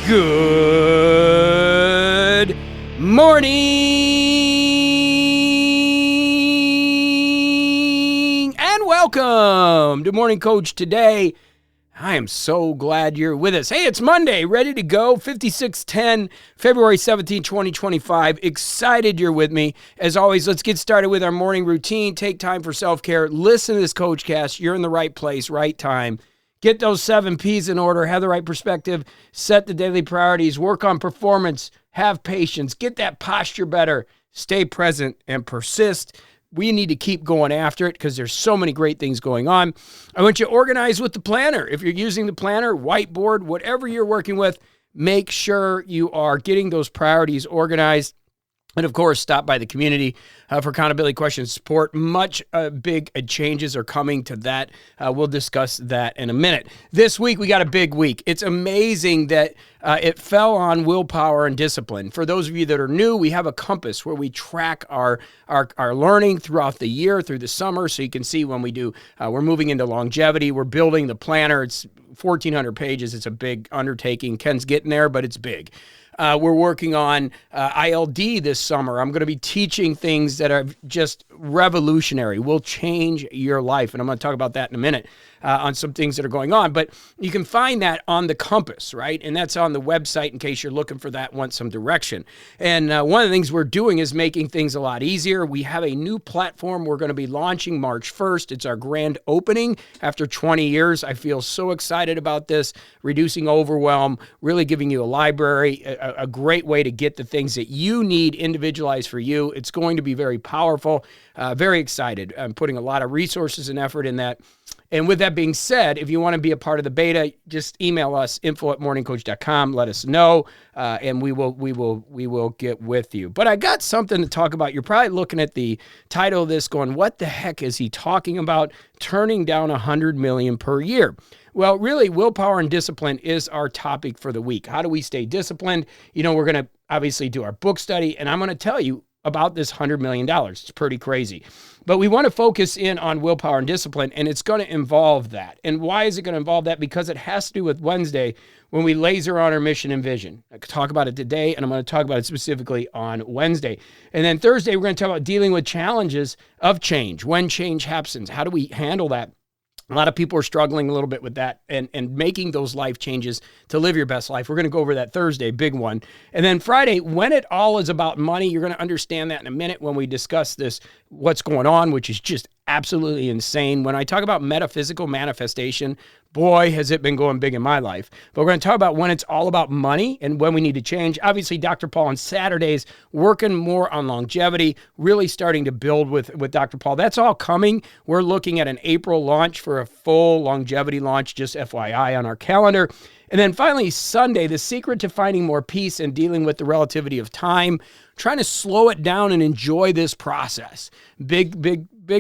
Good morning and welcome to Morning Coach today. I am so glad you're with us. Hey, it's Monday, ready to go, 5610, February 17, 2025. Excited you're with me. As always, let's get started with our morning routine. Take time for self-care. Listen to this CoachCast. You're in the right place, right time. Get those 7 P's in order, have the right perspective, set the daily priorities, work on performance, have patience, get that posture better, stay present, and persist. We need to keep going after it because there's so many great things going on. I want you to organize with the planner. If you're using the planner, whiteboard, whatever you're working with, make sure you are getting those priorities organized. And of course, stop by the community for accountability questions support. Much big changes are coming to that. We'll discuss that in a minute. This week, we got a big week. It's amazing that it fell on willpower and discipline. For those of you that are new, we have a compass where we track our learning throughout the year, through the summer, so you can see when we do, we're moving into longevity. We're building the planner. It's 1,400 pages. It's a big undertaking. Ken's getting there, but it's big. We're working on ILD this summer. I'm going to be teaching things that are just revolutionary, will change your life. And I'm going to talk about that in a minute on some things that are going on. But you can find that on the compass, right? And that's on the website in case you're looking for that, want some direction. And one of the things we're doing is making things a lot easier. We have a new platform we're going to be launching March 1st. It's our grand opening after 20 years. I feel so excited about this, reducing overwhelm, really giving you a library, a great way to get the things that you need individualized for you. It's going to be very powerful, very excited. I'm putting a lot of resources and effort in that. And with that being said, if you want to be a part of the beta, just email us, info@morningcoach.com. Let us know, and we will get with you. But I got something to talk about. You're probably looking at the title of this going, what the heck is he talking about? Turning down $100 million per year. Well, really, willpower and discipline is our topic for the week. How do we stay disciplined? You know, we're going to obviously do our book study, and I'm going to tell you about this $100 million. It's pretty crazy. But we want to focus in on willpower and discipline, and it's going to involve that. And why is it going to involve that? Because it has to do with Wednesday when we laser on our mission and vision. I could talk about it today, and I'm going to talk about it specifically on Wednesday. And then Thursday, we're going to talk about dealing with challenges of change. When change happens, how do we handle that? A lot of people are struggling a little bit with that and making those life changes to live your best life. We're going to go over that Thursday, big one. And then Friday, when it all is about money, you're going to understand that in a minute when we discuss this, what's going on, which is just absolutely insane. When I talk about metaphysical manifestation, boy, has it been going big in my life. But we're going to talk about when it's all about money and when we need to change. Obviously, Dr. Paul on Saturdays, working more on longevity, really starting to build with Dr. Paul. That's all coming. We're looking at an April launch for a full longevity launch, just FYI on our calendar. And then finally, Sunday, the secret to finding more peace and dealing with the relativity of time, trying to slow it down and enjoy this process. Big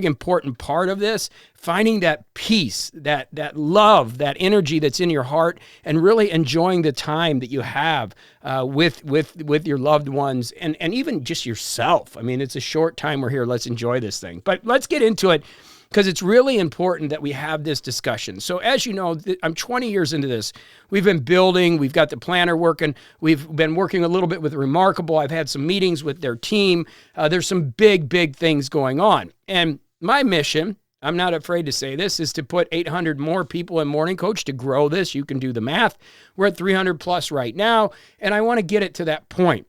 important part of this, finding that peace, that love, that energy that's in your heart, and really enjoying the time that you have with your loved ones and even just yourself. I mean, it's a short time we're here. Let's enjoy this thing. But let's get into it, because it's really important that we have this discussion. So as you know, I'm 20 years into this. We've been building. We've got the planner working. We've been working a little bit with Remarkable. I've had some meetings with their team. There's some big things going on. And my mission, I'm not afraid to say this, is to put 800 more people in Morning Coach to grow this. You can do the math. We're at 300 plus right now, and I want to get it to that point.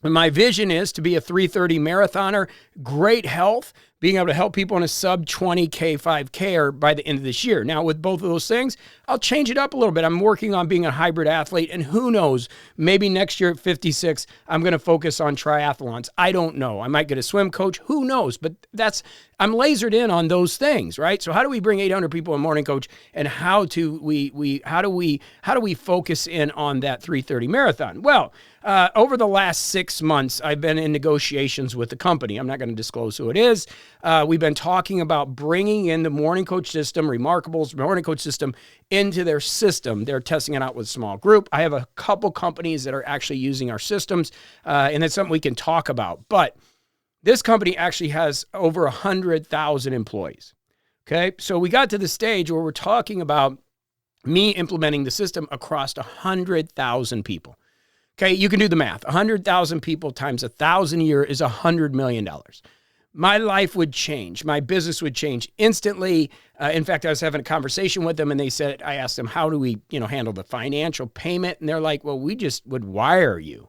And my vision is to be a 3:30 marathoner, great health, being able to help people in a sub 20K, 5K or by the end of this year. Now, with both of those things, I'll change it up a little bit. I'm working on being a hybrid athlete, and who knows, maybe next year at 56, I'm going to focus on triathlons. I don't know. I might get a swim coach. Who knows? But I'm lasered in on those things, right? So how do we bring 800 people in Morning Coach, and how do we focus in on that 3:30 marathon? Well, over the last 6 months, I've been in negotiations with the company. I'm not going to disclose who it is. We've been talking about bringing in the Morning Coach system, Remarkable's Morning Coach system, into their system. They're testing it out with a small group. I have a couple companies that are actually using our systems, and that's something we can talk about. But this company actually has over 100,000 employees. Okay, so we got to the stage where we're talking about me implementing the system across 100,000 people. Okay, you can do the math. 100,000 people times 1,000 a year is $100 million. My life would change. My business would change instantly. In fact, I was having a conversation with them and they said, I asked them, how do we, handle the financial payment? And they're like, well, we just would wire you.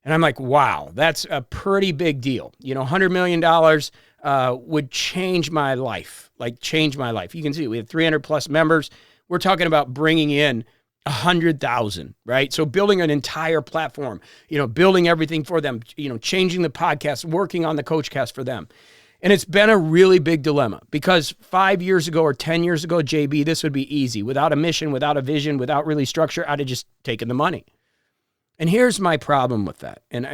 And I'm like, wow, that's a pretty big deal. $100 million would change my life, change my life. You can see we have 300 plus members. We're talking about bringing in 100,000, right? So building an entire platform, building everything for them, changing the podcast, working on the CoachCast for them. And it's been a really big dilemma because 5 years ago or 10 years ago, JB, this would be easy. Without a mission, without a vision, without really structure, I'd have just taken the money. And here's my problem with that. And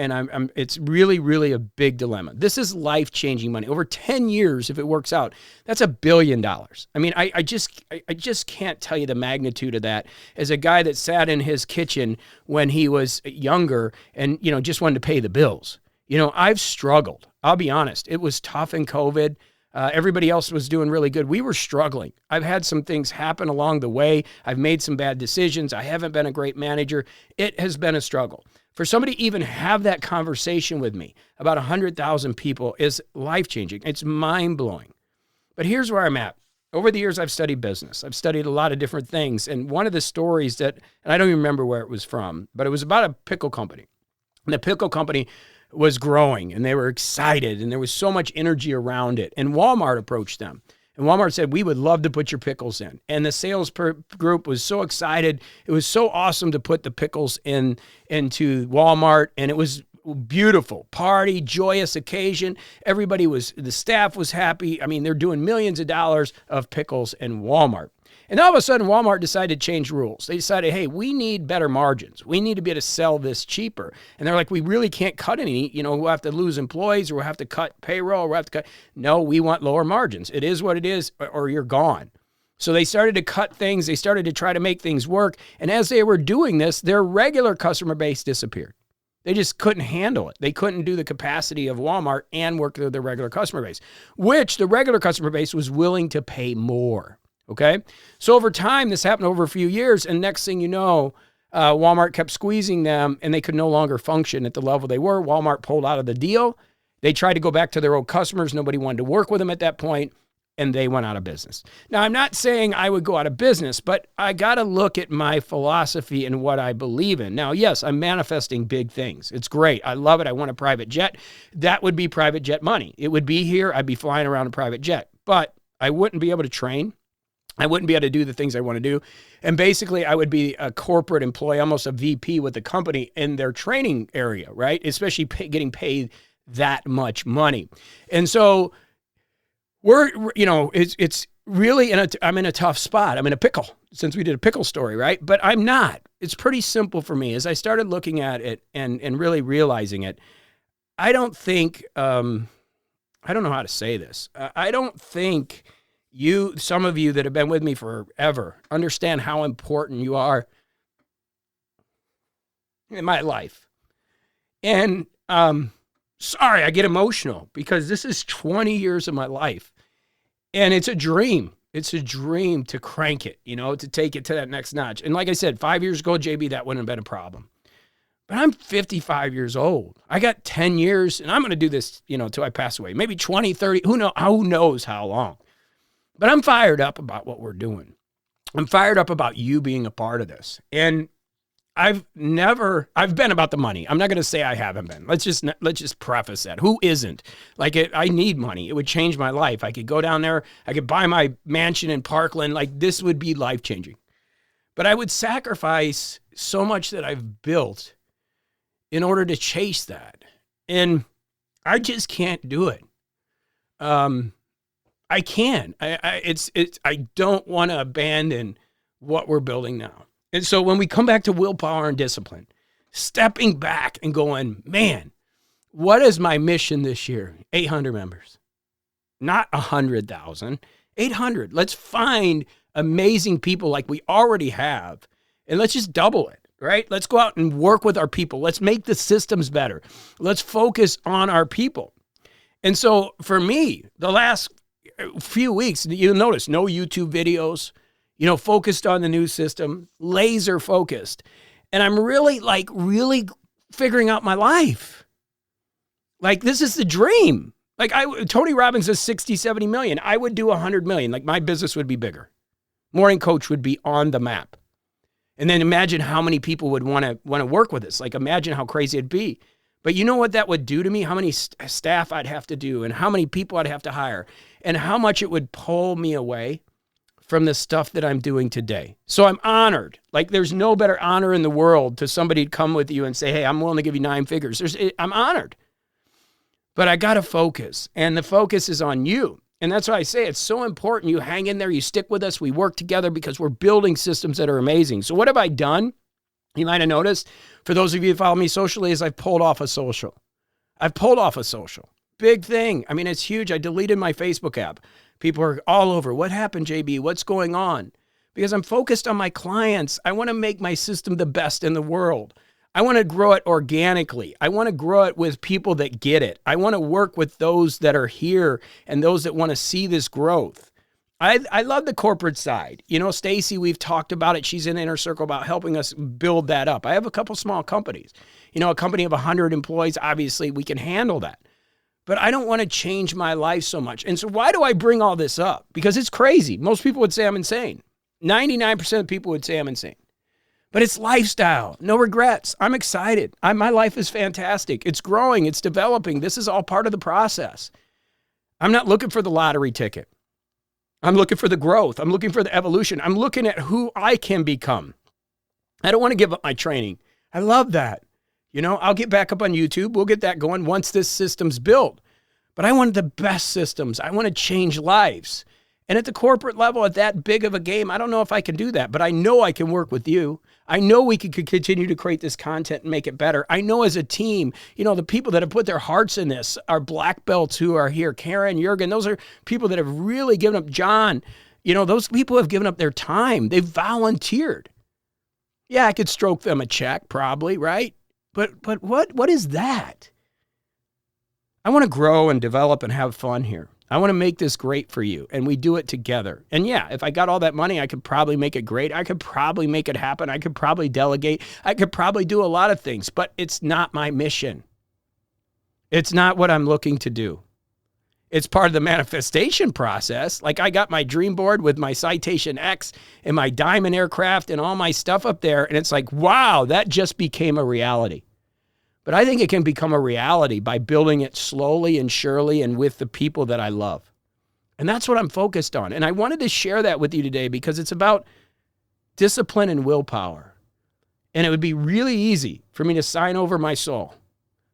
it's really, really a big dilemma. This is life-changing money. Over 10 years, if it works out, that's $1 billion. I mean, I just can't tell you the magnitude of that as a guy that sat in his kitchen when he was younger and, just wanted to pay the bills. I've struggled. I'll be honest. It was tough in COVID. Everybody else was doing really good. We were struggling. I've had some things happen along the way. I've made some bad decisions. I haven't been a great manager. It has been a struggle. For somebody to even have that conversation with me about 100,000 people is life-changing. It's mind-blowing. But here's where I'm at. Over the years, I've studied business. I've studied a lot of different things. And one of the stories and I don't even remember where it was from, but it was about a pickle company. And the pickle company was growing and they were excited and there was so much energy around it. And Walmart approached them. And Walmart said, we would love to put your pickles in. And the sales group was so excited. It was so awesome to put the pickles into Walmart. And it was beautiful party, joyous occasion. The staff was happy. I mean, they're doing millions of dollars of pickles in Walmart. And all of a sudden, Walmart decided to change rules. They decided, hey, we need better margins. We need to be able to sell this cheaper. And they're like, we really can't cut any. We'll have to lose employees or we'll have to cut payroll or we'll have to cut. No, we want lower margins. It is what it is or you're gone. So they started to cut things. They started to try to make things work. And as they were doing this, their regular customer base disappeared. They just couldn't handle it. They couldn't do the capacity of Walmart and work with their regular customer base, which the regular customer base was willing to pay more. Okay. So over time, this happened over a few years. And next thing you know, Walmart kept squeezing them and they could no longer function at the level they were. Walmart pulled out of the deal. They tried to go back to their old customers. Nobody wanted to work with them at that point, and they went out of business. Now, I'm not saying I would go out of business, but I got to look at my philosophy and what I believe in. Now, yes, I'm manifesting big things. It's great. I love it. I want a private jet. That would be private jet money. It would be here. I'd be flying around a private jet, but I wouldn't be able to train. I wouldn't be able to do the things I want to do. And basically, I would be a corporate employee, almost a VP with the company in their training area, right? Especially getting paid that much money. And so it's really, I'm in a tough spot. I'm in a pickle since we did a pickle story, right? But I'm not. It's pretty simple for me. As I started looking at it and really realizing it, I don't think, I don't know how to say this. I don't think some of you that have been with me forever understand how important you are in my life. And sorry, I get emotional because this is 20 years of my life. And it's a dream. It's a dream to crank it, to take it to that next notch. And like I said, 5 years ago, JB, that wouldn't have been a problem. But I'm 55 years old. I got 10 years, and I'm going to do this, till I pass away. Maybe 20, 30, who knows how long. But I'm fired up about what we're doing. I'm fired up about you being a part of this. And I've been about the money. I'm not going to say I haven't been. Let's just preface that. Who isn't? I need money. It would change my life. I could go down there. I could buy my mansion in Parkland. This would be life-changing. But I would sacrifice so much that I've built in order to chase that. And I just can't do it. I can. I don't want to abandon what we're building now. And so when we come back to willpower and discipline, stepping back and going, man, what is my mission this year? 800 members, not 100,000, 800. Let's find amazing people like we already have, and let's just double it, right? Let's go out and work with our people. Let's make the systems better. Let's focus on our people. And so for me, the last few weeks, you'll notice no YouTube videos. focused on the new system, laser focused. And I'm really figuring out my life. Like, this is the dream. Like, Tony Robbins does 60, 70 million. I would do 100 million. Like, my business would be bigger. Morning Coach would be on the map. And then imagine how many people would want to work with us. Like, imagine how crazy it'd be. But you know what that would do to me? How many staff I'd have to do, and how many people I'd have to hire, and how much it would pull me away from the stuff that I'm doing today. So I'm honored. Like, there's no better honor in the world to somebody to come with you and say, hey, I'm willing to give you 9 figures. I'm honored. But I got to focus, and the focus is on you. And that's why I say it's so important you hang in there, you stick with us, we work together because we're building systems that are amazing. So what have I done? You might have noticed, for those of you who follow me socially, is I've pulled off a social. Big thing. I mean, it's huge. I deleted my Facebook app. People are all over. What happened, JB? What's going on? Because I'm focused on my clients. I want to make my system the best in the world. I want to grow it organically. I want to grow it with people that get it. I want to work with those that are here and those that want to see this growth. I love the corporate side. Stacy, we've talked about it. She's in Inner Circle about helping us build that up. I have a couple small companies. A company of 100 employees, obviously we can handle that. But I don't want to change my life so much. And so why do I bring all this up? Because it's crazy. Most people would say I'm insane. 99% of people would say I'm insane. But it's lifestyle, no regrets. I'm excited. My life is fantastic. It's growing, it's developing. This is all part of the process. I'm not looking for the lottery ticket. I'm looking for the growth. I'm looking for the evolution. I'm looking at who I can become. I don't want to give up my training. I love that. I'll get back up on YouTube. We'll get that going once this system's built. But I want the best systems. I want to change lives. And at the corporate level, at that big of a game, I don't know if I can do that, but I know I can work with you. I know we could continue to create this content and make it better. I know as a team, the people that have put their hearts in this, our black belts who are here, Karen, Jurgen, those are people that have really given up. John, those people have given up their time. They've volunteered. Yeah, I could stroke them a check probably, right? But what is that? I want to grow and develop and have fun here. I want to make this great for you, and we do it together. And yeah, if I got all that money, I could probably make it great. I could probably make it happen. I could probably delegate. I could probably do a lot of things, but it's not my mission. It's not what I'm looking to do. It's part of the manifestation process. Like, I got my dream board with my Citation X and my Diamond aircraft and all my stuff up there, and it's like, wow, that just became a reality. But I think it can become a reality by building it slowly and surely and with the people that I love. And that's what I'm focused on. And I wanted to share that with you today because it's about discipline and willpower. And it would be really easy for me to sign over my soul.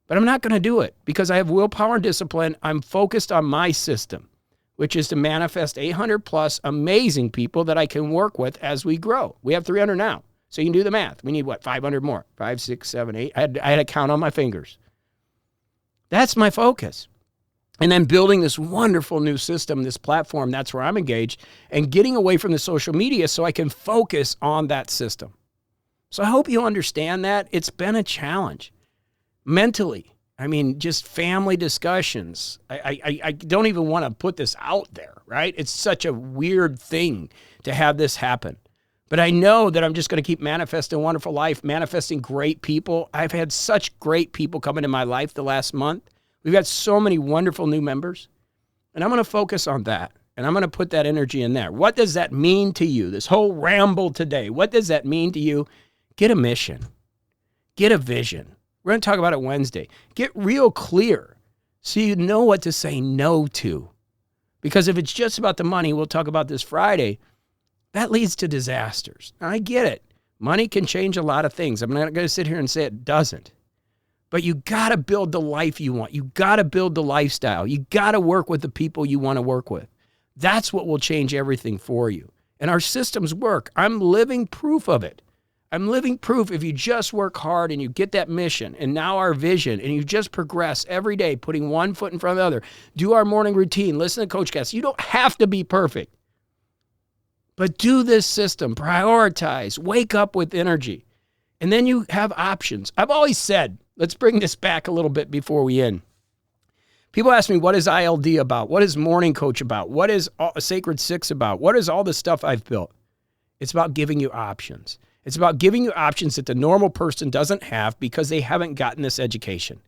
But I'm not going to do it because I have willpower and discipline. I'm focused on my system, which is to manifest 800 plus amazing people that I can work with as we grow. We have 300 now. So you can do the math. We need what? 500 more. 5, 6, 7, 8. I had to count on my fingers. That's my focus. And then building this wonderful new system, this platform, that's where I'm engaged, and getting away from the social media so I can focus on that system. So I hope you understand that. It's been a challenge. Mentally, just family discussions. I don't even want to put this out there, right? It's such a weird thing to have this happen. But I know that I'm just going to keep manifesting a wonderful life, manifesting great people. I've had such great people come into my life the last month. We've got so many wonderful new members. And I'm going to focus on that. And I'm going to put that energy in there. What does that mean to you? This whole ramble today, what does that mean to you? Get a mission. Get a vision. We're going to talk about it Wednesday. Get real clear so you know what to say no to. Because if it's just about the money, we'll talk about this Friday, that leads to disasters. Now, I get it. Money can change a lot of things. I'm not going to sit here and say it doesn't. But you got to build the life you want. You got to build the lifestyle. You got to work with the people you want to work with. That's what will change everything for you. And our systems work. I'm living proof of it. I'm living proof if you just work hard and you get that mission and now our vision and you just progress every day, putting one foot in front of the other. Do our morning routine. Listen to CoachCast. You don't have to be perfect. But do this system, prioritize, wake up with energy, and then you have options. I've always said, let's bring this back a little bit before we end. People ask me, what is ILD about? What is Morning Coach about? What is Sacred Six about? What is all the stuff I've built? It's about giving you options. It's about giving you options that the normal person doesn't have because they haven't gotten this education.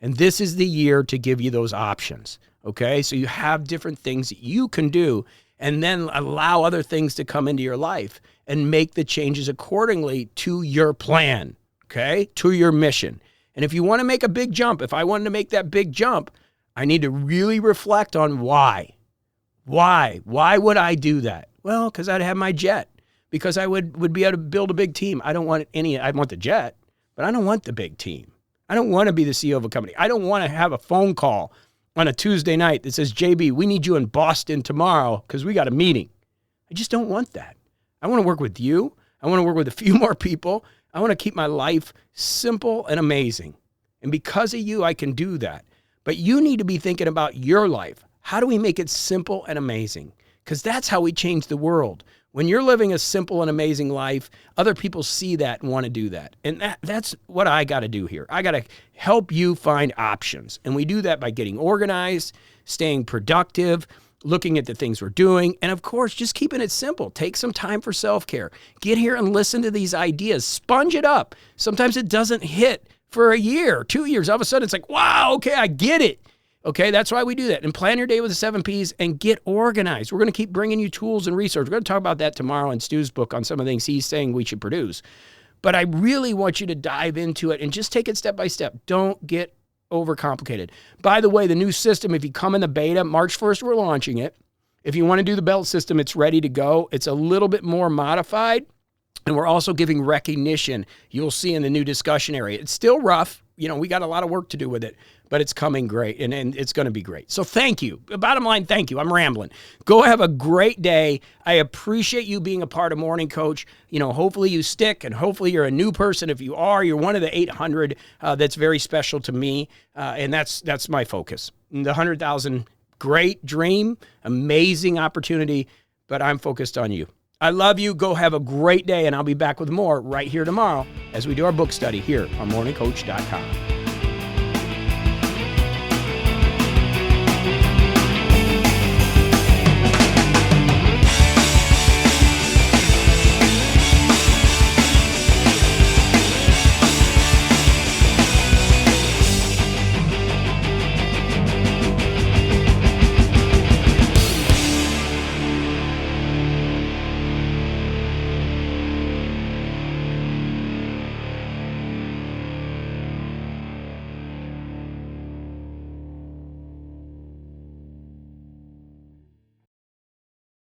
And this is the year to give you those options, okay? So you have different things that you can do and then allow other things to come into your life and make the changes accordingly to your plan, okay? To your mission. And if you want to make a big jump, if I wanted to make that big jump, I need to really reflect on why. Why? Why would I do that? Well, because I'd have my jet. Because I would be able to build a big team. I want the jet, but I don't want the big team. I don't want to be the CEO of a company. I don't want to have a phone call on a Tuesday night that says, JB, we need you in Boston tomorrow because we got a meeting. I just don't want that. I want to work with you. I want to work with a few more people. I want to keep my life simple and amazing. And because of you, I can do that. But you need to be thinking about your life. How do we make it simple and amazing? Because that's how we change the world. When you're living a simple and amazing life, other people see that and want to do that. And that's what I got to do here. I got to help you find options. And we do that by getting organized, staying productive, looking at the things we're doing, and of course, just keeping it simple. Take some time for self-care. Get here and listen to these ideas. Sponge it up. Sometimes it doesn't hit for a year, 2 years. All of a sudden, it's like, wow, okay, I get it. Okay, that's why we do that. And plan your day with the 7 Ps and get organized. We're going to keep bringing you tools and research. We're going to talk about that tomorrow in Stu's book on some of the things he's saying we should produce. But I really want you to dive into it and just take it step by step. Don't get overcomplicated. By the way, the new system, if you come in the beta, March 1st, we're launching it. If you want to do the belt system, it's ready to go. It's a little bit more modified. And we're also giving recognition. You'll see in the new discussion area. It's still rough. We got a lot of work to do with it, but it's coming great, and it's going to be great. So thank you. Bottom line, thank you. I'm rambling. Go have a great day. I appreciate you being a part of Morning Coach. Hopefully you stick, and hopefully you're a new person. If you are, you're one of the 800 that's very special to me, and that's my focus. And the 100,000, great dream, amazing opportunity, but I'm focused on you. I love you. Go have a great day, and I'll be back with more right here tomorrow as we do our book study here on morningcoach.com.